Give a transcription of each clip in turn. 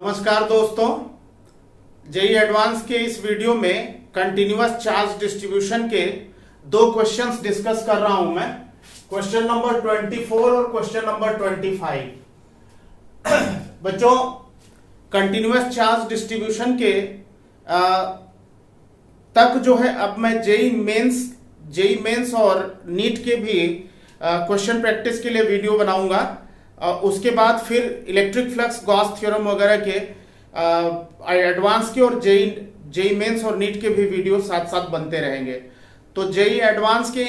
नमस्कार दोस्तों, JEE advance के इस वीडियो में कंटिन्यूअस चार्ज डिस्ट्रीब्यूशन के दो क्वेश्चंस डिस्कस कर रहा हूं मैं। क्वेश्चन नंबर 24 और क्वेश्चन नंबर 25। बच्चों, कंटिन्यूअस चार्ज डिस्ट्रीब्यूशन के तक जो है अब मैं जेई मेंस और नीट के भी क्वेश्चन प्रैक्टिस के लिए वीडियो बनाऊंगा। उसके बाद फिर इलेक्ट्रिक फ्लक्स गॉस थ्योरम वगैरह के एडवांस के और जेई मेंस और नीट के भी वीडियो साथ साथ बनते रहेंगे। तो जेई एडवांस के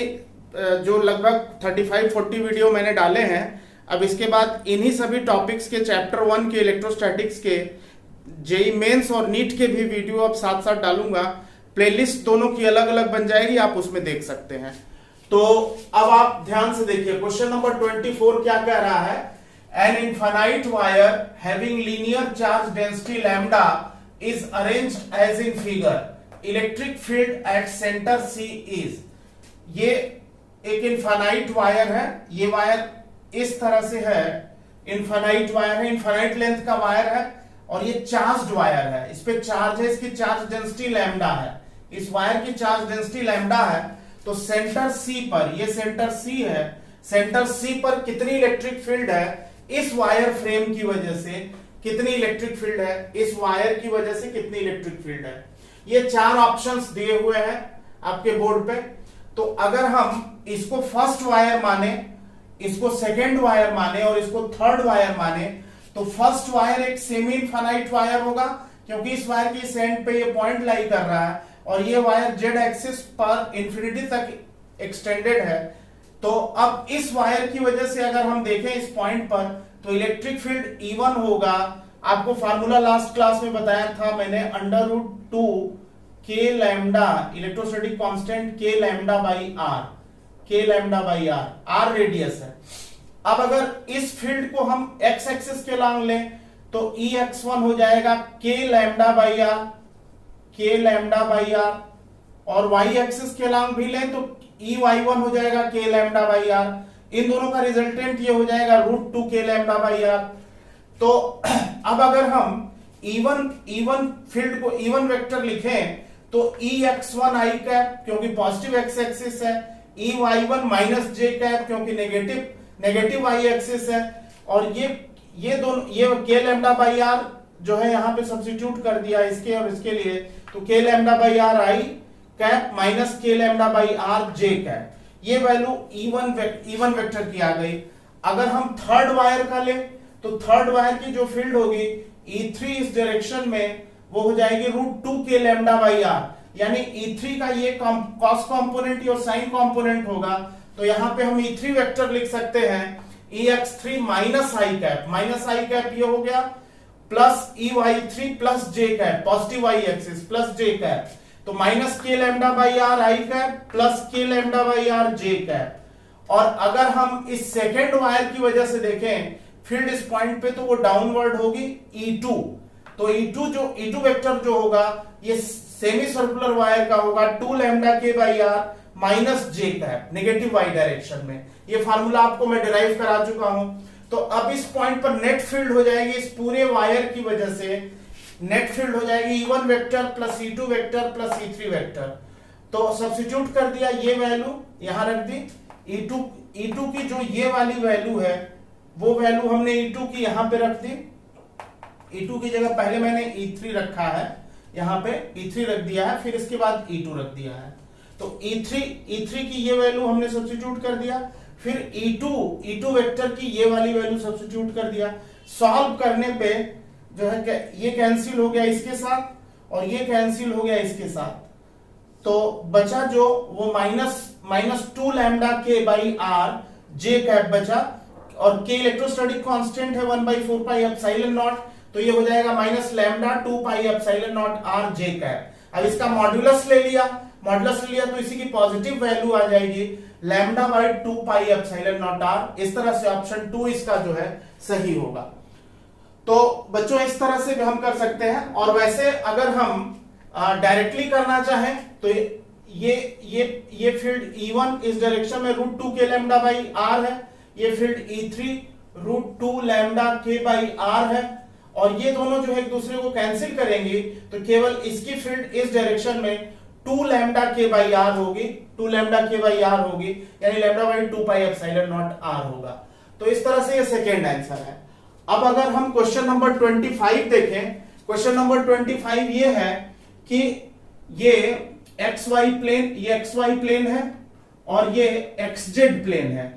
जो लगभग 35-40 वीडियो मैंने डाले हैं, अब इसके बाद इन्हीं सभी टॉपिक्स के चैप्टर 1 के इलेक्ट्रोस्टैटिक्स के जेई मेंस और नीट के भी वीडियो अब साथ साथ डालूंगा। प्लेलिस्ट दोनों की अलग अलग बन जाएगी, आप उसमें देख सकते हैं। तो अब आप ध्यान से देखिए, क्वेश्चन नंबर 24 क्या कह रहा है। An infinite wire having linear charge density lambda is arranged as in figure. Electric field at center C is. ये एक इनफाइनाइट वायर है, ये वायर इस तरह से है, इनफाइनाइट वायर है, इनफाइनाइट लेंथ का वायर है और ये चार्ज्ड वायर है। इस पे चार्ज है, इसकी चार्ज डेंसिटी लैम्डा है, इस वायर की चार्ज डेंसिटी लैम्डा है। तो सेंटर सी पर, ये सेंटर सी है, सेंटर सी पर कितनी इलेक्ट्रिक फील्ड है इस वायर फ्रेम की वजह से, कितनी इलेक्ट्रिक फील्ड है इस वायर की वजह से, कितनी इलेक्ट्रिक फील्ड है। ये चार ऑप्शंस दिए हुए हैं आपके बोर्ड पे। तो अगर हम इसको फर्स्ट वायर माने, इसको सेकेंड वायर माने और इसको थर्ड वायर माने, तो फर्स्ट वायर एक सेमी इनफाइनाइट वायर होगा क्योंकि इस वायर की सेंड पे ये पॉइंट लाई कर रहा है और ये वायर जेड एक्सिस पर इंफिनिटी तक एक्सटेंडेड है। तो अब इस वायर की वजह से अगर हम देखें इस पॉइंट पर, तो इलेक्ट्रिक फील्ड E1 होगा। आपको फार्मूला लास्ट क्लास में बताया था मैंने, √2 k lambda electrostatic constant k lambda by r, r radius है। अब अगर इस फील्ड को हम x एक्सिस के लॉन्ग लें तो Ex1 हो जाएगा k लैम्डा बाई r, और y एक्सिस के लॉन्ग भी लें तो Ey1 हो जाएगा k लैम्डा बाई r। इन दोनों का रिजल्टेंट ये हो जाएगा √2 k लैम्डा बाई r। तो अब अगर हम E1 फील्ड को E1 वेक्टर लिखें तो Ex1 i कैप क्योंकि पॉजिटिव x एक्सिस है, Ey1 माइनस j कैप क्योंकि नेगेटिव y एक्सिस है, और ये दोनों, ये k लैम्डा बाई r जो है यहाँ पे सब्स्टिट्यूट कर दिया इसके और इसके लिए, तो k lambda by r i cap minus k lambda by r j cap, ये वैल्यू E1 वेक्टर की आ गई। अगर हम थर्ड वायर का लें तो थर्ड वायर की जो फील्ड होगी E3 इस डायरेक्शन में, वो हो जाएगी √2 k लैम्डा बाई r, यानी E3 का ये कॉस कंपोनेंट और साइन कंपोनेंट होगा। तो यहां पे हम E3 वेक्टर लिख सकते हैं Ex3 माइनस i कैप ये हो गया, plus Ey3 plus j cap, positive y axis plus j cap, तो minus k lambda by r i cap plus k lambda by r j cap. और अगर हम इस सेकेंड वायर की वजह से देखें फील्ड इस पॉइंट पे, तो वो डाउनवर्ड होगी E2। तो E2 वेक्टर जो होगा ये सेमी सर्कुलर वायर का होगा 2 lambda k by r minus j cap, negative y direction में। ये फार्मूला आपको मैं डिराइव करा चुका हूं। तो अब इस पॉइंट पर नेट फील्ड हो जाएगी, इस पूरे वायर की वजह से नेट फील्ड हो जाएगी E1 vector plus E2 vector plus E3 vector. तो सब्स्टिट्यूट कर दिया, ये वैल्यू यहां रख दी, E2 की जो ये वाली वैल्यू है वो वैल्यू हमने E2 की यहां पे रख दी। E2 की जगह पहले मैंने E3 रखा है, यहां पे E3 रख दिया है, फिर इसके बाद E2 रख दिया है। तो E3 की ये वैल्यू हमने सब्स्टिट्यूट कर दिया, फिर E2 वेक्टर की ये वाली वैल्यू सब्स्टिट्यूट कर दिया। सॉल्व करने पे जो है ये कैंसिल हो गया इसके साथ और ये कैंसिल हो गया इसके साथ, तो बचा जो वो minus 2 lambda k by r j cap बचा, और k इलेक्ट्रोस्टैटिक कांस्टेंट है 1/4 पाई एप्सिलॉन नॉट, तो ये हो जाएगा minus lambda 2 pi epsilon not r j cap. अब इसका मॉड्यूलस ले लिया तो इसी की पॉजिटिव वैल्यू आ जाएगी lambda by 2 pi epsilon not r। इस तरह से ऑप्शन 2 इसका जो है सही होगा। तो बच्चों इस तरह से भी हम कर सकते हैं, और वैसे अगर हम डायरेक्टली करना चाहें तो ये फील्ड E1 इस डायरेक्शन में √2 k लैम्डा बाई r है, ये field E3 √2 lambda k by r है, और ये दोनों जो है एक दूसरे को कैंसिल करेंगे तो केवल इसकी फील्ड इस डायरेक्शन में 2 लैम्डा के बाई आर होगी, 2 लैम्डा के बाई आर होगी, यानी lambda by 2 pi epsilon naught R होगा। तो इस तरह से ये सेकेंड आंसर है। अब अगर हम क्वेश्चन नंबर 25 देखें, क्वेश्चन नंबर 25 ये है कि ये एक्स वाई प्लेन, ये एक्स वाई प्लेन है और ये एक्स जेड प्लेन है,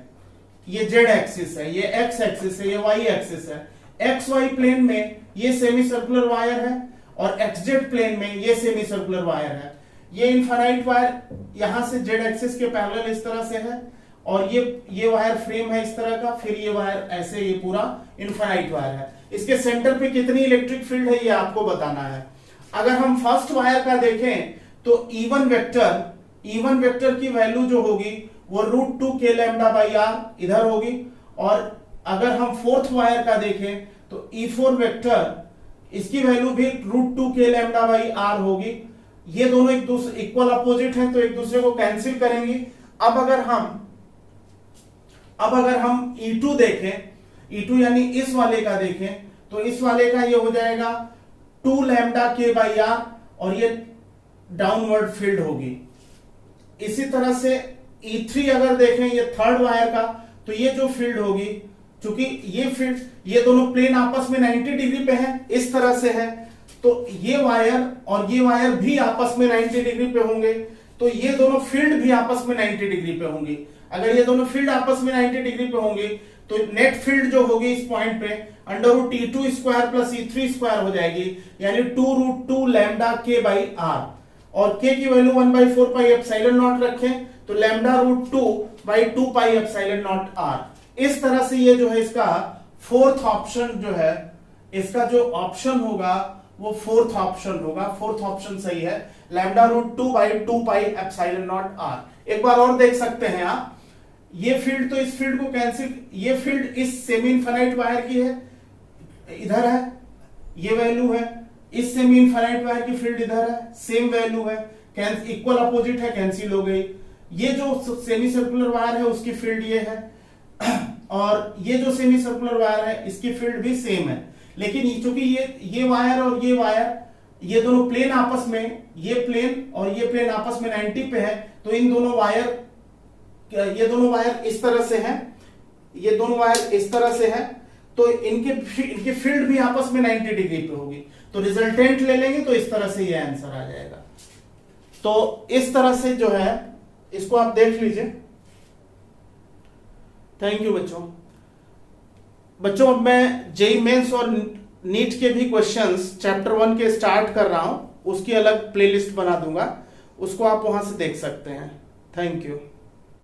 ये जेड एक्सिस है, ये एक्स एक्सिस है, ये वाई एक्सिस है। एक्स वाई प्लेन में ये सेमी सर्कुलर वायर है और एक्स जेड प्लेन में ये सेमी सर्कुलर वायर है। ये इनफाइनाइट वायर यहां से जेड एक्सिस के पैरेलल इस तरह से है और ये वायर फ्रेम है इस तरह का, फिर ये वायर ऐसे, ये पूरा इनफाइनाइट वायर है। इसके सेंटर पे कितनी इलेक्ट्रिक फील्ड है ये आपको बताना है। अगर हम फर्स्ट वायर का देखें तो E1 वेक्टर की वैल्यू जो होगी वो √2 k लैम्डा बाई आर इधर होगी, और अगर हम फोर्थ वायर का देखें तो E4 वेक्टर इसकी वैल्यू भी √2 k लैम्डा बाई आर होगी। ये दोनों एक दूसरे इक्वल अपोजिट हैं तो एक दूसरे को कैंसिल करेंगे। अब अगर हम E2 देखें, E2 यानी इस वाले का देखें तो इस वाले का ये हो जाएगा 2 लैम्डा के बाई आर और ये डाउनवर्ड फील्ड होगी। इसी तरह से E3 अगर देखें ये थर्ड वायर का, तो ये जो फील्ड होगी, चूंकि ये फील्ड, ये दोनों प्लेन आपस में 90 डिग्री पे है, इस तरह से है, तो ये वायर और ये वायर भी आपस में 90 डिग्री पे होंगे, तो ये दोनों फील्ड भी आपस में 90 डिग्री पे होंगी। अगर ये दोनों फील्ड आपस में 90 डिग्री पे होंगे तो नेट फील्ड जो होगी इस पॉइंट पे √T2 square plus E3 square हो जाएगी, यानी 2√2 लैम्डा के बाई आर, और के की वैल्यू 1/4 पाई एप्सिलॉन नॉट रखें तो lambda √2/2 pi epsilon naught R. इस तरह से ये जो है इसका फोर्थ ऑप्शन जो है, इसका जो ऑप्शन होगा वो फोर्थ ऑप्शन होगा। फोर्थ ऑप्शन सही है, lambda √2/2 pi epsilon naught R. एक बार और देख सकते हैं आप, ये फील्ड तो इस फील्ड को कैंसिल, ये फील्ड इस सेमी इनफाइनाइट वायर की है, इधर है, ये वैल्यू है, इस सेमी इनफाइनाइट वायर की फील्ड इधर है, सेम वैल्यू है, इक्वल अपोजिट है, कैंसिल हो गई। ये जो सेमी सर्कुलर वायर है उसकी फील्ड ये है और ये जो सेमी सर्कुलर वायर है इसकी फील्ड भी सेम है, लेकिन चूंकि ये वायर और ये वायर, ये दोनों प्लेन आपस में, ये प्लेन और ये प्लेन आपस में 90 पे है, तो इन दोनों वायर, ये दोनों वायर इस तरह से हैं, ये दोनों वायर इस तरह से हैं, तो इनकी फील्ड भी आपस में 90 डिग्री पे होगी। तो रिजल्टेंट ले लेंगे तो इस तरह से ये आंसर आ जाएगा। तो इस तरह से जो है इसको आप देख लीजिए। थैंक यू बच्चों। अब मैं जेईई मेंस और नीट के भी क्वेश्चंस चैप्टर 1 के स्टार्ट कर रहा हूं, उसकी अलग प्लेलिस्ट बना दूंगा, उसको आप वहां से देख सकते हैं। Thank you.